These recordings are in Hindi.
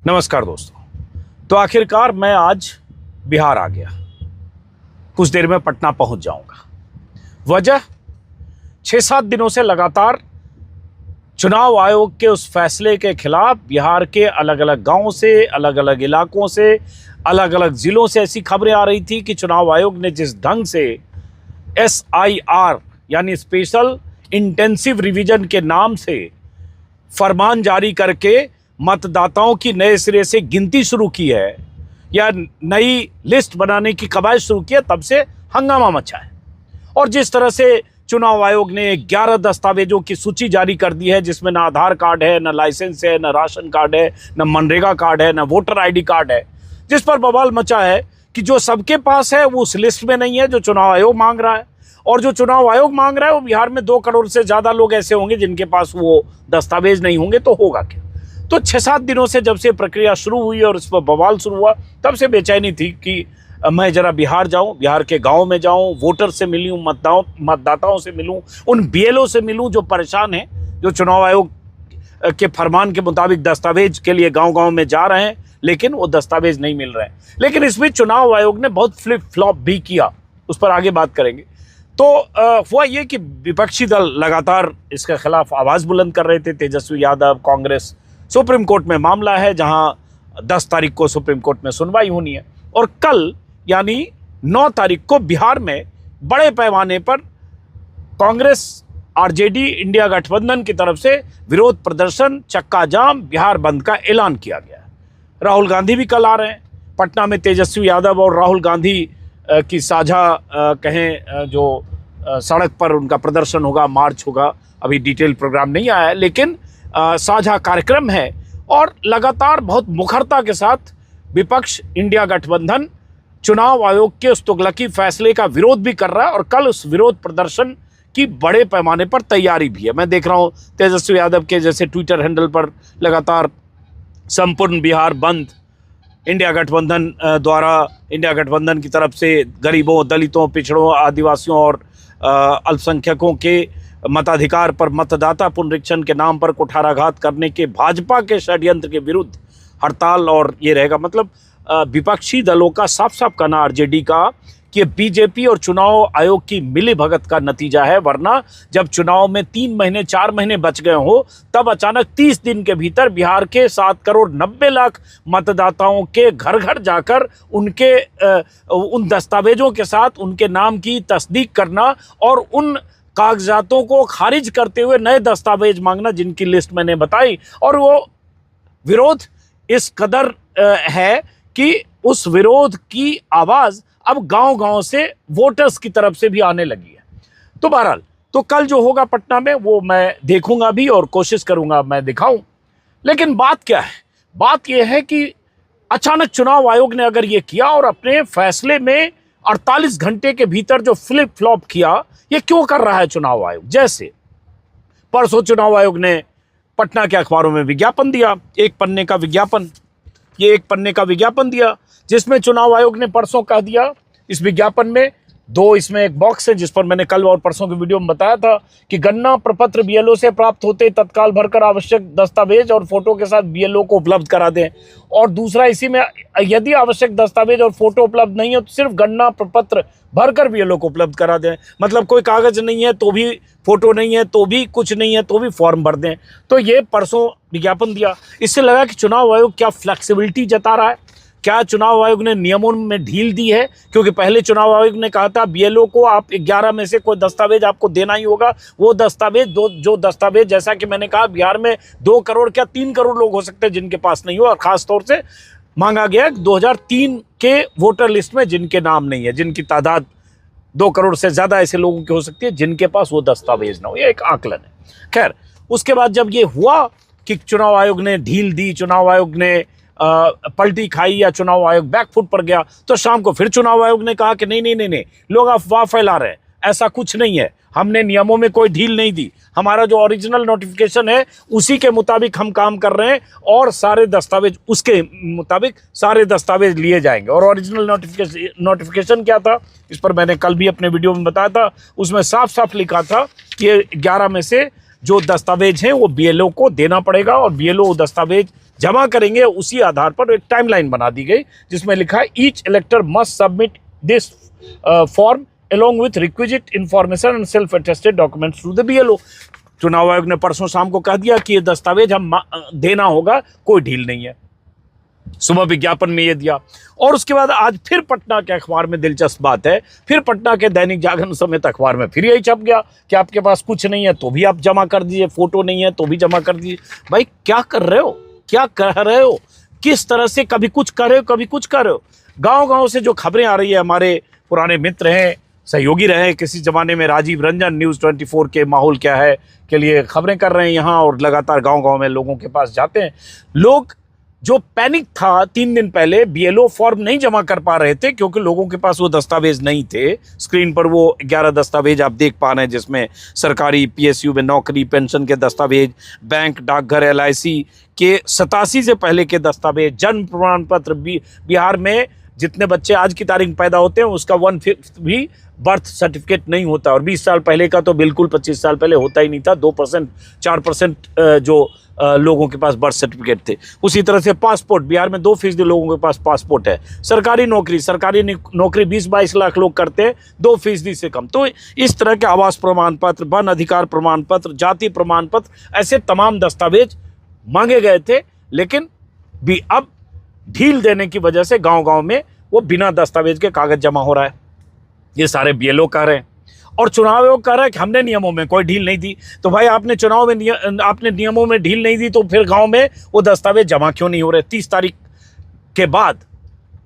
नमस्कार दोस्तों। तो आखिरकार मैं आज बिहार आ गया, कुछ देर में पटना पहुंच जाऊंगा। वजह 6-7 दिनों से लगातार चुनाव आयोग के उस फैसले के खिलाफ बिहार के अलग अलग गांवों से, अलग अलग इलाकों से, अलग अलग जिलों से ऐसी खबरें आ रही थी कि चुनाव आयोग ने जिस ढंग से SIR यानी स्पेशल इंटेंसिव रिवीजन के नाम से फरमान जारी करके मतदाताओं की नए सिरे से गिनती शुरू की है या नई लिस्ट बनाने की कवायद शुरू की है, तब से हंगामा मचा है। और जिस तरह से चुनाव आयोग ने 11 दस्तावेजों की सूची जारी कर दी है, जिसमें ना आधार कार्ड है, ना लाइसेंस है, ना राशन कार्ड है, ना मनरेगा कार्ड है, ना वोटर ID कार्ड है, जिस पर बवाल मचा है कि जो सबके पास है वो उस लिस्ट में नहीं है जो चुनाव आयोग मांग रहा है। और जो चुनाव आयोग मांग रहा है वो बिहार में 2 करोड़ से ज़्यादा लोग ऐसे होंगे जिनके पास वो दस्तावेज नहीं होंगे, तो होगा क्या। तो 6-7 दिनों से जब से प्रक्रिया शुरू हुई और इस पर बवाल शुरू हुआ, तब से बेचैनी थी कि मैं जरा बिहार जाऊं, बिहार के गांव में जाऊं, वोटर से मिलूं, मतदाताओं से मिलूं, उन BLO से मिलूं जो परेशान हैं, जो चुनाव आयोग के फरमान के मुताबिक दस्तावेज के लिए गांव-गांव में जा रहे हैं, लेकिन वो दस्तावेज नहीं मिल रहे हैं। लेकिन इस बीच चुनाव आयोग ने बहुत फ्लिप फ्लॉप भी किया, उस पर आगे बात करेंगे। तो हुआ ये कि विपक्षी दल लगातार इसके खिलाफ आवाज़ बुलंद कर रहे थे। तेजस्वी यादव, कांग्रेस, सुप्रीम कोर्ट में मामला है जहां 10 तारीख को सुप्रीम कोर्ट में सुनवाई होनी है, और कल यानी 9 तारीख को बिहार में बड़े पैमाने पर कांग्रेस RJD इंडिया गठबंधन की तरफ से विरोध प्रदर्शन, चक्का जाम, बिहार बंद का ऐलान किया गया है। राहुल गांधी भी कल आ रहे हैं। पटना में तेजस्वी यादव और राहुल गांधी की साझा कहें जो सड़क पर उनका प्रदर्शन होगा, मार्च होगा। अभी डिटेल प्रोग्राम नहीं आया है, लेकिन साझा कार्यक्रम है। और लगातार बहुत मुखरता के साथ विपक्ष इंडिया गठबंधन चुनाव आयोग के उस तुगलकी फैसले का विरोध भी कर रहा है, और कल उस विरोध प्रदर्शन की बड़े पैमाने पर तैयारी भी है। मैं देख रहा हूँ तेजस्वी यादव के जैसे ट्विटर हैंडल पर लगातार संपूर्ण बिहार बंद इंडिया गठबंधन द्वारा, इंडिया गठबंधन की तरफ से गरीबों, दलितों, पिछड़ों, आदिवासियों और अल्पसंख्यकों के मताधिकार पर मतदाता पुनरीक्षण के नाम पर कुठाराघात करने के भाजपा के षड्यंत्र के विरुद्ध हड़ताल। और ये रहेगा मतलब विपक्षी दलों का साफ साफ कहना RJD का कि BJP और चुनाव आयोग की मिलीभगत का नतीजा है। वरना जब चुनाव में 3 महीने 4 महीने बच गए हो, तब अचानक 30 दिन के भीतर बिहार के 7 करोड़ 90 लाख मतदाताओं के घर घर जाकर उनके उन दस्तावेजों के साथ उनके नाम की तस्दीक करना और उन कागजातों को खारिज करते हुए नए दस्तावेज मांगना, जिनकी लिस्ट मैंने बताई। और वो विरोध इस कदर है कि उस विरोध की आवाज़ अब गांव-गांव से वोटर्स की तरफ से भी आने लगी है। तो बहरहाल, तो कल जो होगा पटना में वो मैं देखूंगा भी और कोशिश करूंगा मैं दिखाऊं। लेकिन बात क्या है? बात यह है कि अचानक चुनाव आयोग ने अगर ये किया और अपने फैसले में 48 घंटे के भीतर जो फ्लिप फ्लॉप किया, ये क्यों कर रहा है चुनाव आयोग? जैसे परसों चुनाव आयोग ने पटना के अखबारों में विज्ञापन दिया, 1 पन्ने का विज्ञापन। ये 1 पन्ने का विज्ञापन दिया जिसमें चुनाव आयोग ने परसों कह दिया, इस विज्ञापन में 2 इसमें एक बॉक्स है जिस पर मैंने कल और परसों की वीडियो में बताया था कि गन्ना प्रपत्र BLO से प्राप्त होते तत्काल भरकर आवश्यक दस्तावेज और फोटो के साथ BLO को उपलब्ध करा दें। और दूसरा इसी में, यदि आवश्यक दस्तावेज और फोटो उपलब्ध नहीं हो तो सिर्फ गन्ना प्रपत्र भरकर BLO को उपलब्ध करा दें। मतलब कोई कागज नहीं है तो भी, फोटो नहीं है तो भी, कुछ नहीं है तो भी फॉर्म भर दें। तो ये परसों विज्ञापन दिया। इससे लगा कि चुनाव आयोग क्या फ्लेक्सिबिलिटी जता रहा है, क्या चुनाव आयोग ने नियमों में ढील दी है। क्योंकि पहले चुनाव आयोग ने कहा था BLO को आप 11 में से कोई दस्तावेज आपको देना ही होगा। वो दस्तावेज जो दस्तावेज, जैसा कि मैंने कहा, बिहार में 2 करोड़ क्या 3 करोड़ लोग हो सकते हैं जिनके पास नहीं हो। और ख़ास तौर से मांगा गया 2003 के वोटर लिस्ट में जिनके नाम नहीं है, जिनकी तादाद 2 करोड़ से ज़्यादा ऐसे लोगों की हो सकती है जिनके पास वो दस्तावेज ना हो। ये एक आकलन है। खैर, उसके बाद जब ये हुआ कि चुनाव आयोग ने ढील दी, चुनाव आयोग ने पलटी खाई या चुनाव आयोग बैकफुट पर गया, तो शाम को फिर चुनाव आयोग ने कहा कि नहीं, लोग अफवाह फैला रहे हैं, ऐसा कुछ नहीं है, हमने नियमों में कोई ढील नहीं दी, हमारा जो ओरिजिनल नोटिफिकेशन है उसी के मुताबिक हम काम कर रहे हैं और सारे दस्तावेज उसके मुताबिक सारे दस्तावेज लिए जाएंगे। और ओरिजिनल नोटिफिकेशन क्या था, इस पर मैंने कल भी अपने वीडियो में बताया था। उसमें साफ साफ लिखा था कि 11 में से जो दस्तावेज हैं वो BLO को देना पड़ेगा और BLO दस्तावेज जमा करेंगे, उसी आधार पर एक टाइमलाइन बना दी गई जिसमें लिखा है each इलेक्टर must submit this form along with requisite information and self attested documents to the BLO। चुनाव आयोग ने परसों शाम को कह दिया कि ये दस्तावेज हम देना होगा, कोई ढील नहीं है। सुबह विज्ञापन में ये दिया और उसके बाद आज फिर पटना के अखबार में दिलचस्प बात है, फिर पटना के दैनिक जागरण समेत अखबार में फिर यही छप गया कि आपके पास कुछ नहीं है तो भी आप जमा कर दीजिए, फोटो नहीं है तो भी जमा कर दीजिए। भाई क्या कर रहे हो, क्या कह रहे हो, किस तरह से कभी कुछ कर रहे हो कभी कुछ कर रहे हो। गाँव गाँव से जो खबरें आ रही है, हमारे पुराने मित्र हैं, सहयोगी रहे किसी जमाने में, राजीव रंजन न्यूज़ 24 के माहौल क्या है के लिए खबरें कर रहे हैं यहाँ और लगातार गांव-गांव में लोगों के पास जाते हैं। लोग जो पैनिक था 3 दिन पहले, बीएलओ फॉर्म नहीं जमा कर पा रहे थे क्योंकि लोगों के पास वो दस्तावेज नहीं थे। स्क्रीन पर वो 11 दस्तावेज आप देख पा रहे हैं जिसमें सरकारी पीएसयू में नौकरी, पेंशन के दस्तावेज, बैंक, डाकघर, एलआईसी के 87 से पहले के दस्तावेज, जन्म प्रमाण पत्र। बिहार में जितने बच्चे आज की तारीख में पैदा होते हैं उसका 1/5 भी बर्थ सर्टिफिकेट नहीं होता और 20 साल पहले का तो बिल्कुल 25 साल पहले होता ही नहीं था। 2% 4% जो लोगों के पास बर्थ सर्टिफिकेट थे। उसी तरह से पासपोर्ट, बिहार में 2% लोगों के पास पासपोर्ट है। सरकारी नौकरी 20-22 लाख लोग करते हैं, 2% से कम। तो इस तरह के आवास प्रमाण पत्र, वन अधिकार प्रमाण पत्र, जाति प्रमाण पत्र, ऐसे तमाम दस्तावेज मांगे गए थे, लेकिन भी अब ढील देने की वजह से गांव-गांव में वो बिना दस्तावेज के कागज जमा हो रहा है। ये सारे बीएलओ कह रहे हैं और चुनाव आयोग कह रहा है कि हमने नियमों में कोई ढील नहीं दी। तो भाई आपने चुनाव में आपने नियमों में ढील नहीं दी तो फिर गांव में वो दस्तावेज जमा क्यों नहीं हो रहे? 30 तारीख के बाद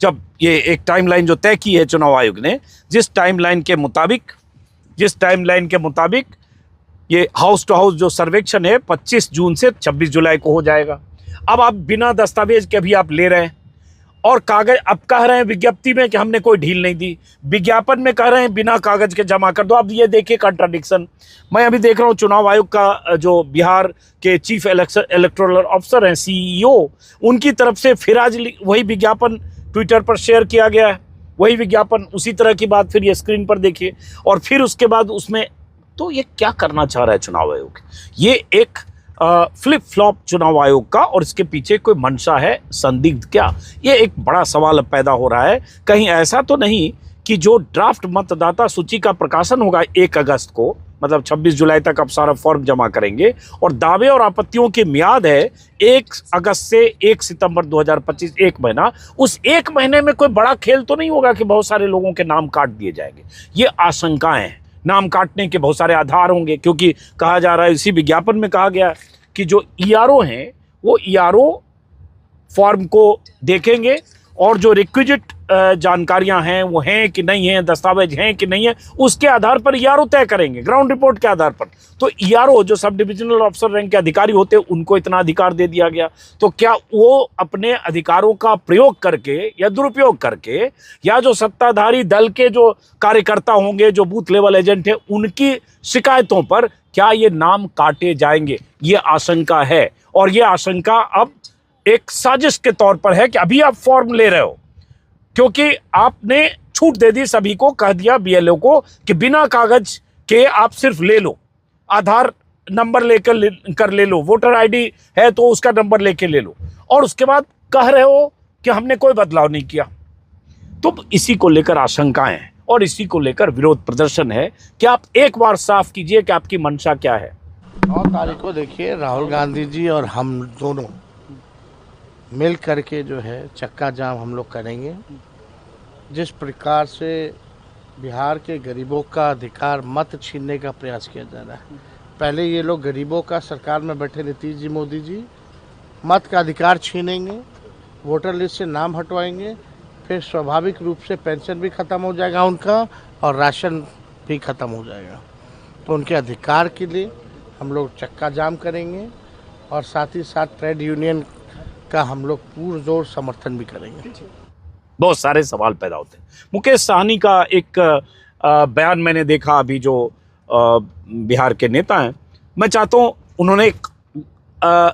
जब ये एक टाइमलाइन जो तय की है चुनाव आयोग ने, जिस टाइमलाइन के मुताबिक ये हाउस टू हाउस जो सर्वेक्षण है 25 जून से 26 जुलाई को हो जाएगा। अब आप बिना दस्तावेज के भी आप ले रहे हैं और कागज अब कह रहे हैं विज्ञप्ति में कि हमने कोई ढील नहीं दी, विज्ञापन में कह रहे हैं बिना कागज के जमा कर दो। अब ये देखिए कंट्राडिक्शन। मैं अभी देख रहा हूँ चुनाव आयोग का जो बिहार के चीफ इलेक्टोरल ऑफिसर हैं, सीईओ, उनकी तरफ से फिर आज वही विज्ञापन ट्विटर पर शेयर किया गया है, वही विज्ञापन, उसी तरह की बात फिर ये स्क्रीन पर देखिए। और फिर उसके बाद उसमें तो ये क्या करना चाह रहा है चुनाव आयोग? ये एक फ्लिप फ्लॉप चुनाव आयोग का और इसके पीछे कोई मंशा है संदिग्ध क्या? ये एक बड़ा सवाल अब पैदा हो रहा है। कहीं ऐसा तो नहीं कि जो ड्राफ्ट मतदाता सूची का प्रकाशन होगा 1 अगस्त को, मतलब 26 जुलाई तक आप सारा फॉर्म जमा करेंगे और दावे और आपत्तियों की मियाद है 1 अगस्त से 1 सितंबर 2025, 1 महीना। उस 1 महीने में कोई बड़ा खेल तो नहीं होगा कि बहुत सारे लोगों के नाम काट दिए जाएंगे? ये आशंकाएं हैं। नाम काटने के बहुत सारे आधार होंगे क्योंकि कहा जा रहा है, इसी विज्ञापन में कहा गया कि जो ईआरओ हैं वो ईआरओ फॉर्म को देखेंगे और जो रिक्विजिट जानकारियां हैं वो हैं कि नहीं हैं, दस्तावेज हैं कि नहीं है, उसके आधार पर ईआरओ तय करेंगे, ग्राउंड रिपोर्ट के आधार पर। तो ईआरओ जो सब डिविजनल ऑफिसर रैंक के अधिकारी होते हैं उनको इतना अधिकार दे दिया गया, तो क्या वो अपने अधिकारों का प्रयोग करके या दुरुपयोग करके, या जो सत्ताधारी दल के जो कार्यकर्ता होंगे, जो बूथ लेवल एजेंट है, उनकी शिकायतों पर क्या ये नाम काटे जाएंगे? ये आशंका है और ये आशंका अब एक साजिश के तौर पर है कि अभी आप फॉर्म ले रहे हो क्योंकि आपने छूट दे दी सभी को, कह दिया बीएलओ को कि बिना कागज के आप सिर्फ ले लो, आधार नंबर लेकर ले लो, वोटर आईडी है तो उसका नंबर लेके ले लो, और उसके बाद कह रहे हो कि हमने कोई बदलाव नहीं किया। तो इसी को लेकर आशंकाएं हैं और इसी को लेकर विरोध प्रदर्शन है कि आप एक बार साफ कीजिए कि आपकी मंशा क्या है। 9 तारीख को देखिए राहुल गांधी जी और हम दोनों मिल करके जो है चक्का जाम हम लोग करेंगे। जिस प्रकार से बिहार के गरीबों का अधिकार मत छीनने का प्रयास किया जा रहा है, पहले ये लोग गरीबों का सरकार में बैठे नीतीश जी, मोदी जी मत का अधिकार छीनेंगे, वोटर लिस्ट से नाम हटवाएंगे, फिर स्वाभाविक रूप से पेंशन भी ख़त्म हो जाएगा उनका और राशन भी ख़त्म हो जाएगा। तो उनके अधिकार के लिए हम लोग चक्का जाम करेंगे और साथ ही साथ ट्रेड यूनियन का हम लोग पुरजोर समर्थन भी करेंगे। बहुत सारे सवाल पैदा होते हैं। मुकेश साहनी का एक बयान मैंने देखा अभी, जो बिहार के नेता हैं, मैं चाहता हूँ, उन्होंने एक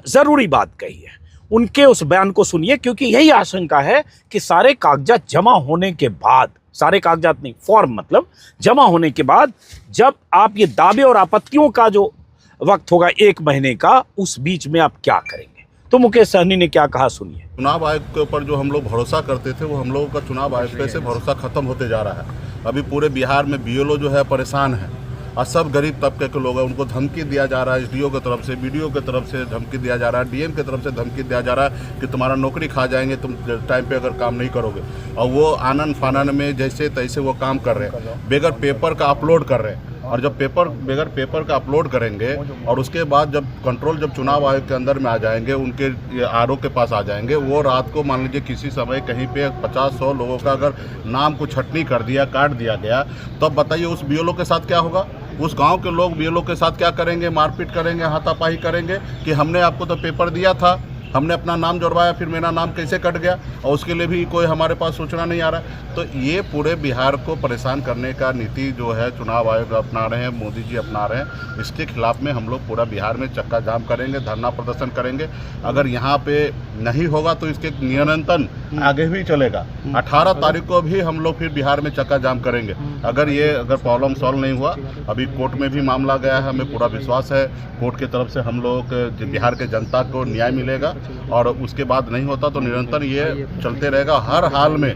ज़रूरी बात कही है, उनके उस बयान को सुनिए क्योंकि यही आशंका है कि सारे कागजात जमा होने के बाद, सारे कागजात नहीं, फॉर्म मतलब जमा होने के बाद जब आप ये दावे और आपत्तियों का जो वक्त होगा 1 महीने का, उस बीच में आप क्या करेंगे? तो मुकेश सहनी ने क्या कहा, सुनिए। चुनाव आयोग के ऊपर जो हम लोग भरोसा करते थे वो हम लोगों का चुनाव आयोग पे से भरोसा खत्म होते जा रहा है। अभी पूरे बिहार में बीएलओ जो है परेशान है और सब गरीब तबके के लोग हैं, उनको धमकी दिया जा रहा है एसडीओ की तरफ से, बीडीओ की तरफ से धमकी दिया जा रहा है, डीएम की तरफ से धमकी दिया जा रहा है कि तुम्हारा नौकरी खा जाएंगे तुम टाइम पे अगर काम नहीं करोगे। और वो आनन फानन में जैसे तैसे वो काम कर रहे हैं, बगैर पेपर का अपलोड कर रहे हैं। और जब बगैर पेपर का अपलोड करेंगे और उसके बाद जब चुनाव आयोग के अंदर में आ जाएंगे, उनके आरओ के पास आ जाएंगे, वो रात को मान लीजिए किसी समय कहीं पे 50-100 लोगों का अगर नाम को छटनी कर दिया, काट दिया गया, तब बताइए उस बीएलओ के साथ क्या होगा। उस गांव के लोग बीएलओ के साथ क्या करेंगे, मारपीट करेंगे, हाथापाई करेंगे कि हमने आपको तो पेपर दिया था, हमने अपना नाम जुड़वाया, फिर मेरा नाम कैसे कट गया, और उसके लिए भी कोई हमारे पास सूचना नहीं आ रहा है। तो ये पूरे बिहार को परेशान करने का नीति जो है चुनाव आयोग अपना रहे हैं, मोदी जी अपना रहे हैं, इसके खिलाफ में हम लोग पूरा बिहार में चक्का जाम करेंगे, धरना प्रदर्शन करेंगे। अगर यहाँ पे नहीं होगा तो इसके निरंतर आगे भी चलेगा। 18 तारीख को भी हम लोग फिर बिहार में चक्का जाम करेंगे। अगर प्रॉब्लम सॉल्व नहीं हुआ, अभी कोर्ट में भी मामला गया है, हमें पूरा विश्वास है कोर्ट की तरफ से हम लोग बिहार के जनता को न्याय मिलेगा, और उसके बाद नहीं होता तो निरंतर ये चलते रहेगा। हर हाल में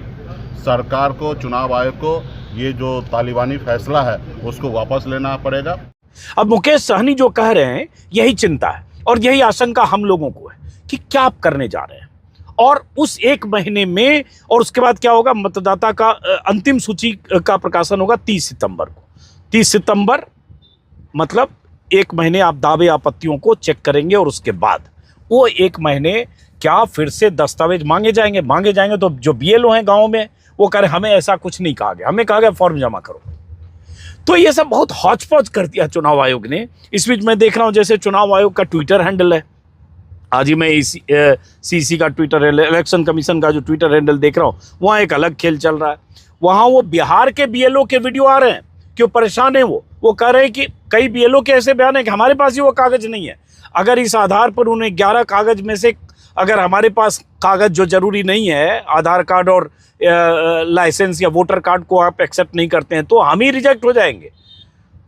सरकार को, चुनाव आयोग को ये जो तालिबानी फैसला है उसको वापस लेना पड़ेगा। अब मुकेश सहनी जो कह रहे हैं यही चिंता है और यही आशंका हम लोगों को है कि क्या आप करने जा रहे हैं, और उस एक महीने में, और उसके बाद क्या होगा, मतदाता का अंतिम सूची का प्रकाशन होगा 30 सितंबर को। 30 सितंबर मतलब एक महीने आप दावे आपत्तियों को चेक करेंगे, और उसके बाद वो एक महीने क्या फिर से दस्तावेज मांगे जाएंगे। तो जो बीएलओ हैं गाँव में वो कह रहे हमें ऐसा कुछ नहीं कहा गया, हमें कहा गया फॉर्म जमा करो। तो ये सब बहुत हौच पौच कर दिया चुनाव आयोग ने। इस बीच मैं देख रहा हूं जैसे चुनाव आयोग का ट्विटर हैंडल है, आज ही मैं सीसी का ट्विटर हैंडल, इलेक्शन कमीशन का जो ट्विटर हैंडल देख रहा हूं, वहाँ एक अलग खेल चल रहा है। वहाँ वो बिहार के बीएलओ के वीडियो आ रहे हैं, क्यों परेशान है वो कह रहे हैं कि कई बीएलओ के ऐसे बयान है कि हमारे पास ही वो कागज नहीं है। अगर इस आधार पर उन्हें 11 कागज में से अगर हमारे पास कागज जो जरूरी नहीं है, आधार कार्ड और लाइसेंस या वोटर कार्ड को आप एक्सेप्ट नहीं करते हैं, तो हम ही रिजेक्ट हो जाएंगे।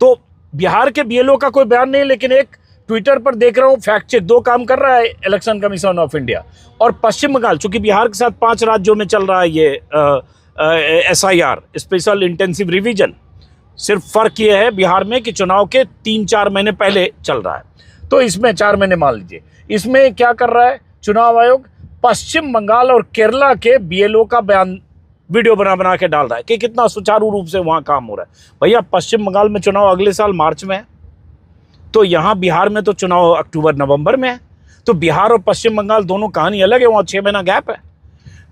तो बिहार के बीएलओ का कोई बयान नहीं, लेकिन एक ट्विटर पर देख रहा हूँ फैक्ट चेक 2 काम कर रहा है इलेक्शन कमीशन ऑफ इंडिया और पश्चिम बंगाल, चूंकि बिहार के साथ 5 राज्यों में चल रहा है ये SIR, स्पेशल इंटेंसिव रिवीजन। सिर्फ फर्क ये है बिहार में कि चुनाव के 3-4 महीने पहले चल रहा है, तो इसमें 4 महीने मान लीजिए। इसमें क्या कर रहा है चुनाव आयोग, पश्चिम बंगाल और केरला के बीएलओ का बयान वीडियो बना के डाल रहा है कि कितना सुचारू रूप से वहाँ काम हो रहा है। भैया पश्चिम बंगाल में चुनाव अगले साल मार्च में है, तो यहाँ बिहार में तो चुनाव अक्टूबर-नवंबर में है। तो बिहार और पश्चिम बंगाल दोनों कहानी अलग है, वहाँ 6 महीना गैप है।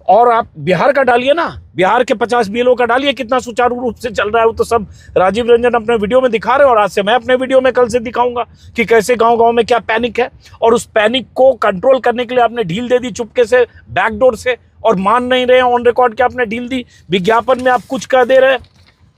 और आप बिहार का डालिए ना, बिहार के 50 बीएलओ का डालिए, कितना सुचारू रूप से चल रहा है। वो तो सब राजीव रंजन अपने वीडियो में दिखा रहे हैं, और आज से मैं अपने वीडियो में कल से दिखाऊंगा कि कैसे गांव-गांव में क्या पैनिक है। और उस पैनिक को कंट्रोल करने के लिए आपने ढील दे दी चुपके से, बैकडोर से, और मान नहीं रहे हैं ऑन रिकॉर्ड के आपने ढील दी। विज्ञापन में आप कुछ कह दे रहे हैं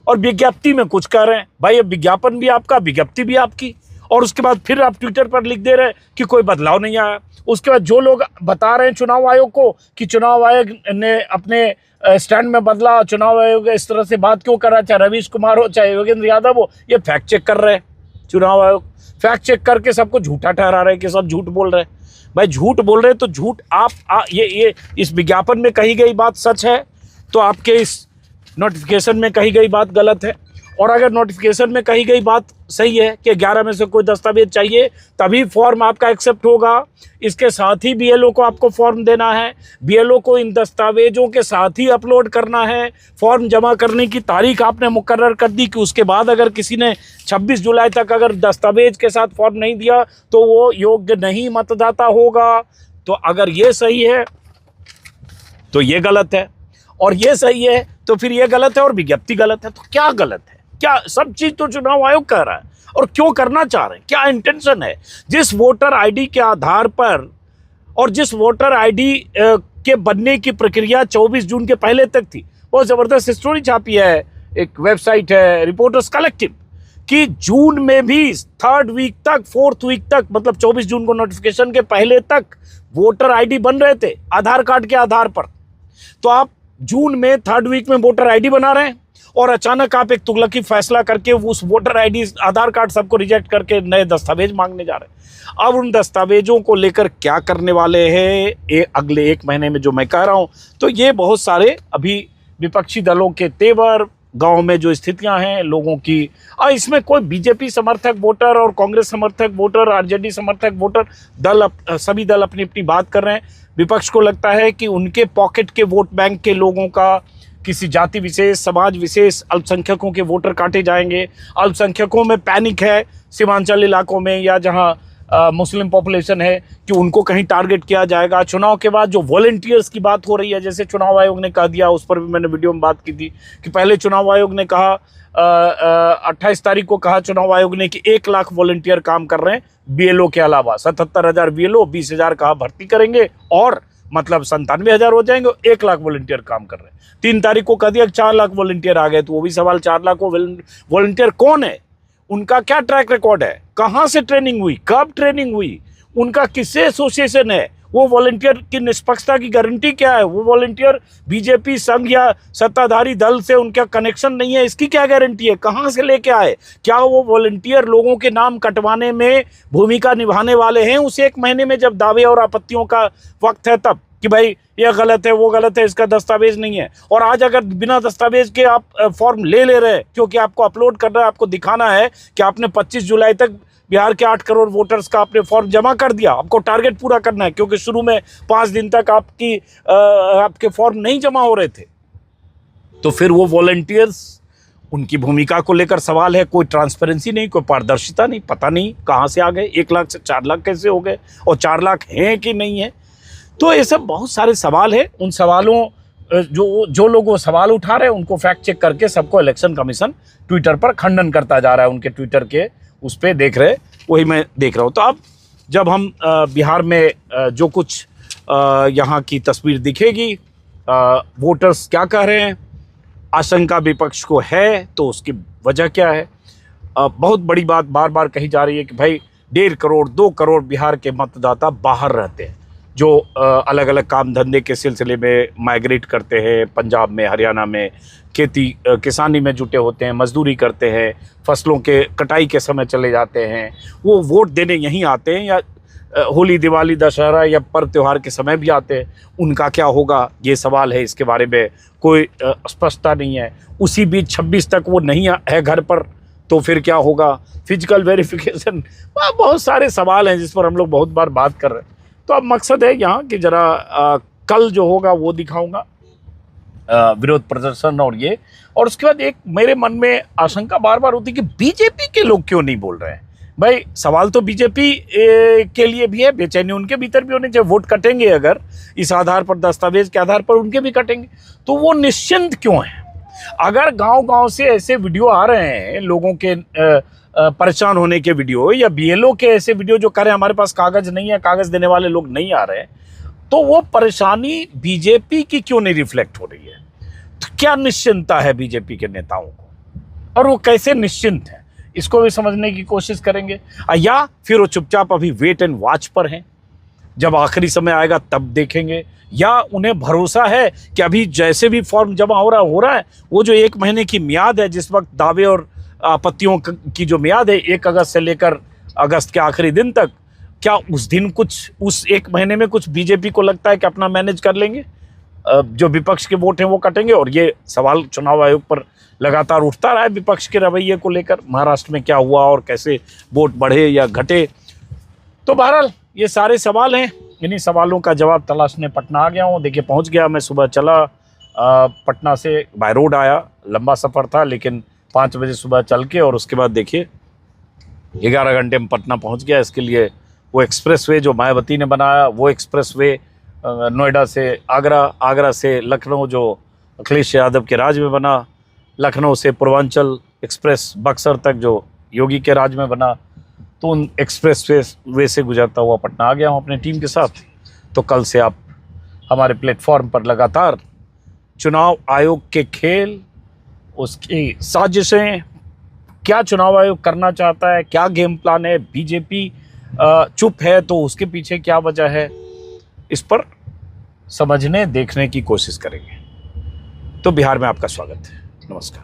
और विज्ञप्ति में कुछ कह रहे हैं। भाई अब विज्ञापन भी आपका, विज्ञप्ति भी आपकी, और उसके बाद फिर आप ट्विटर पर लिख दे रहे हैं कि कोई बदलाव नहीं आया। उसके बाद जो लोग बता रहे हैं चुनाव आयोग को कि चुनाव आयोग ने अपने स्टैंड में बदला, चुनाव आयोग इस तरह से बात क्यों कर रहा है, चाहे रवीश कुमार हो चाहे योगेंद्र यादव हो, ये फैक्ट चेक कर रहे हैं। चुनाव आयोग फैक्ट चेक करके सबको झूठा ठहरा रहे हैं कि सब झूठ बोल रहे हैं। भाई झूठ बोल रहे हैं तो झूठ ये इस विज्ञापन में कही गई बात सच है तो आपके इस नोटिफिकेशन में कही गई बात गलत है। और अगर नोटिफिकेशन में कही गई बात सही है कि 11 में से कोई दस्तावेज चाहिए तभी फॉर्म आपका एक्सेप्ट होगा, इसके साथ ही बीएलओ को आपको फॉर्म देना है, बीएलओ को इन दस्तावेजों के साथ ही अपलोड करना है। फॉर्म जमा करने की तारीख आपने मुकर्रर कर दी कि उसके बाद अगर किसी ने 26 जुलाई तक अगर दस्तावेज के साथ फॉर्म नहीं दिया तो वो योग्य नहीं मतदाता होगा। तो अगर ये सही है तो ये गलत है, और ये सही है तो फिर ये गलत है, और विज्ञप्ति गलत है। तो क्या गलत है? क्या सब चीज तो चुनाव आयोग कह रहा है, और क्यों करना चाह रहे हैं, क्या इंटेंशन है? जिस वोटर आईडी के आधार पर और जिस वोटर आईडी के बनने की प्रक्रिया 24 जून के पहले तक थी, बहुत जबरदस्त स्टोरी छापी है, एक वेबसाइट है रिपोर्टर्स कलेक्टिव, कि जून में भी 3rd वीक तक 4th वीक तक, मतलब 24 जून को नोटिफिकेशन के पहले तक वोटर आईडी बन रहे थे आधार कार्ड के आधार पर। तो आप जून में 3rd वीक में वोटर आईडी बना रहे हैं और अचानक आप एक तुगलकी फैसला करके उस वोटर आईडी, आधार कार्ड सबको रिजेक्ट करके नए दस्तावेज मांगने जा रहे हैं। अब उन दस्तावेजों को लेकर क्या करने वाले हैं अगले 1 महीने में, जो मैं कह रहा हूं, तो ये बहुत सारे अभी विपक्षी दलों के तेवर, गांव में जो स्थितियां हैं लोगों की, और इसमें कोई बीजेपी समर्थक वोटर और कांग्रेस समर्थक वोटर, आरजेडी समर्थक वोटर, सभी दल अपनी अपनी बात कर रहे हैं। विपक्ष को लगता है कि उनके पॉकेट के वोट बैंक के लोगों का, किसी जाति विशेष, समाज विशेष, अल्पसंख्यकों के वोटर काटे जाएंगे। अल्पसंख्यकों में पैनिक है सीमांचल इलाकों में या जहां मुस्लिम पॉपुलेशन है कि उनको कहीं टारगेट किया जाएगा। चुनाव के बाद जो वॉलंटियर्स की बात हो रही है, जैसे चुनाव आयोग ने कह दिया, उस पर भी मैंने वीडियो में बात की थी कि पहले चुनाव आयोग ने कहा 28 तारीख को कहा चुनाव आयोग ने कि 1 लाख वॉलंटियर काम कर रहे हैं बीएलओ के अलावा। 77,000 बीएलओ, 20,000 कहा भर्ती करेंगे और मतलब 97,000 हो जाएंगे। 1 लाख वॉलंटियर काम कर रहे हैं। 3 तारीख को कह दिया 4 लाख वॉलंटियर आ गए, तो वो भी सवाल 4 लाख वॉलंटियर कौन है, उनका क्या ट्रैक रिकॉर्ड है, कहां से ट्रेनिंग हुई, कब ट्रेनिंग हुई, उनका किससे एसोसिएशन है, वो वॉलंटियर की निष्पक्षता की गारंटी क्या है, वो वॉलंटियर बीजेपी संघ या सत्ताधारी दल से उनका कनेक्शन नहीं है, इसकी क्या गारंटी है, कहां से लेके आए, क्या वो वॉलंटियर लोगों के नाम कटवाने में भूमिका निभाने वाले हैं उस 1 महीने में जब दावे और आपत्तियों का वक्त है तब, कि भाई ये गलत है, वो गलत है, इसका दस्तावेज नहीं है। और आज अगर बिना दस्तावेज के आप फॉर्म ले रहे हैं क्योंकि आपको अपलोड करना है, आपको दिखाना है कि आपने 25 जुलाई तक बिहार के 8 करोड़ वोटर्स का आपने फॉर्म जमा कर दिया, आपको टारगेट पूरा करना है क्योंकि शुरू में 5 दिन तक आपके फॉर्म नहीं जमा हो रहे थे, तो फिर वो वॉलंटियर्स, उनकी भूमिका को लेकर सवाल है। कोई ट्रांसपेरेंसी नहीं, कोई पारदर्शिता नहीं, पता नहीं कहाँ से आ गए, 1 लाख से 4 लाख कैसे हो गए और 4 लाख हैं कि नहीं है। तो ये सब बहुत सारे सवाल हैं। उन सवालों जो लोग वो सवाल उठा रहे हैं उनको फैक्ट चेक करके सबको इलेक्शन कमीशन ट्विटर पर खंडन करता जा रहा है, उनके ट्विटर के उस पर देख रहे, वही मैं देख रहा हूँ। तो अब जब हम बिहार में जो कुछ यहाँ की तस्वीर दिखेगी, वोटर्स क्या कह रहे हैं, आशंका विपक्ष को है तो उसकी वजह क्या है। बहुत बड़ी बात बार बार कही जा रही है कि भाई 1.5 करोड़ 2 करोड़ बिहार के मतदाता बाहर रहते हैं, जो अलग अलग काम धंधे के सिलसिले में माइग्रेट करते हैं, पंजाब में, हरियाणा में खेती किसानी में जुटे होते हैं, मजदूरी करते हैं, फसलों के कटाई के समय चले जाते हैं, वो वोट देने यहीं आते हैं या होली, दिवाली, दशहरा या पर्व त्यौहार के समय भी आते हैं। उनका क्या होगा, ये सवाल है, इसके बारे में कोई स्पष्टता नहीं है। उसी बीच 26 तक वो नहीं है घर पर, तो फिर क्या होगा, फिजिकल वेरिफिकेशन, बहुत सारे सवाल हैं जिस पर हम लोग बहुत बार बात कर रहे हैं। तो अब मकसद है यहाँ कि जरा कल जो होगा वो दिखाऊंगा, विरोध प्रदर्शन और उसके बाद एक मेरे मन में आशंका बार बार होती है कि बीजेपी के लोग क्यों नहीं बोल रहे हैं। भाई सवाल तो बीजेपी के लिए भी है, बेचैनी उनके भीतर भी होनी चाहिए। वोट कटेंगे अगर इस आधार पर, दस्तावेज के आधार पर उनके भी कटेंगे, तो वो निश्चिंत क्यों है। अगर गांव-गांव से ऐसे वीडियो आ रहे हैं लोगों के परेशान होने के वीडियो, या बीएलओ के ऐसे वीडियो जो करें हमारे पास कागज नहीं है, कागज देने वाले लोग नहीं आ रहे हैं, तो वो परेशानी बीजेपी की क्यों नहीं रिफ्लेक्ट हो रही है। तो क्या निश्चिंतता है बीजेपी के नेताओं को, और वो कैसे निश्चिंत है, इसको भी समझने की कोशिश करेंगे। या फिर वो चुपचाप अभी वेट एंड वॉच पर हैं, जब आखिरी समय आएगा तब देखेंगे, या उन्हें भरोसा है कि अभी जैसे भी फॉर्म जमा हो रहा है, वो जो 1 महीने की मियाद है, जिस वक्त दावे और आपत्तियों की जो मियाद है 1 अगस्त से लेकर अगस्त के आखिरी दिन तक, क्या उस दिन कुछ, उस 1 महीने में कुछ बीजेपी को लगता है कि अपना मैनेज कर लेंगे, जो विपक्ष के वोट हैं वो कटेंगे। और ये सवाल चुनाव आयोग पर लगातार उठता रहा है विपक्ष के रवैये को लेकर, महाराष्ट्र में क्या हुआ और कैसे वोट बढ़े या घटे। तो बहरहाल ये सारे सवाल हैं, इन्हीं सवालों का जवाब तलाशने पटना आ गया हूँ। देखिए पहुँच गया, मैं सुबह चला पटना से, बाय रोड आया, लंबा सफ़र था लेकिन 5 बजे सुबह चल के, और उसके बाद देखिए 11 घंटे में पटना पहुंच गया। इसके लिए वो एक्सप्रेसवे जो मायावती ने बनाया, वो एक्सप्रेसवे नोएडा से आगरा, आगरा से लखनऊ जो अखिलेश यादव के राज में बना, लखनऊ से पूर्वांचल एक्सप्रेस बक्सर तक जो योगी के राज में बना, तो उन एक्सप्रेसवे से गुजरता हुआ पटना आ गया हूँ अपनी टीम के साथ। तो कल से आप हमारे प्लेटफॉर्म पर लगातार चुनाव आयोग के खेल, उसकी साजिशें, क्या चुनाव आयोग करना चाहता है, क्या गेम प्लान है, बीजेपी चुप है तो उसके पीछे क्या वजह है, इस पर समझने देखने की कोशिश करेंगे। तो बिहार में आपका स्वागत है। नमस्कार।